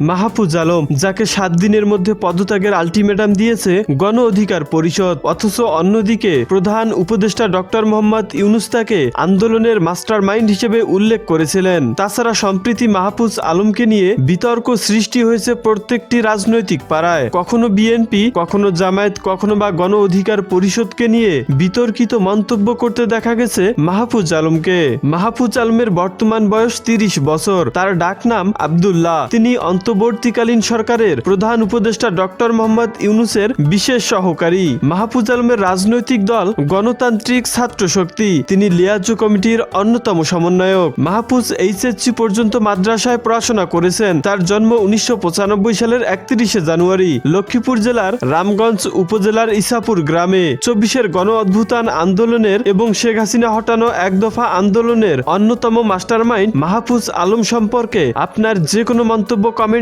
মাহফুজ আলম, যাকে 7 দিনের মধ্যে পদত্যাগের আলটিমেটাম দিয়েছে গণ অধিকার পরিষদ, অথচ অন্যদিকে প্রধান উপদেষ্টা ডক্টর মোহাম্মদ ইউনূস তাকে আন্দোলনের মাস্টার মাইন্ড হিসেবে উল্লেখ করেছিলেন। তাছাড়া সম্প্রতি মাহফুজ আলমকে নিয়ে বিতর্ক সৃষ্টি হয়েছে প্রত্যেকটি রাজনৈতিক পাড়ায়। কখনো বিএনপি, কখনো জামায়াত, কখনো বা গণ অধিকার পরিষদকে নিয়ে বিতর্কিত মন্তব্য করতে দেখা গেছে মাহফুজ আলমকে। মাহফুজ আলমের বর্তমান বয়স 30 বছর। তার ডাকনাম আব্দুল্লাহ। তিনি অন্তর্বর্তীকালীন সরকারের প্রধান উপদেষ্টা ডক্টর মোহাম্মদ ইউনূসের বিশেষ সহকারী। মাহফুজ আলমের রাজনৈতিক দল গণতান্ত্রিক ছাত্র শক্তি। তিনি লিয়াজু কমিটির অন্যতম সমন্বয়ক। মাহফুজ এইচএসসি পর্যন্ত মাদ্রাসায় পড়াশোনা করেছেন। তার জন্ম 1995 সালের 31শে জানুয়ারি লক্ষ্মীপুর জেলার রামগঞ্জ উপজেলার ইসাপুর গ্রামে। 24-এর গণ অভ্যুত্থান আন্দোলনের এবং শেখ হাসিনা হটানো এক দফা আন্দোলনের অন্যতম মাস্টারমাইন্ড মাহফুজ আলম সম্পর্কে আপনার যে কোনো মন্তব্য কমেন্ট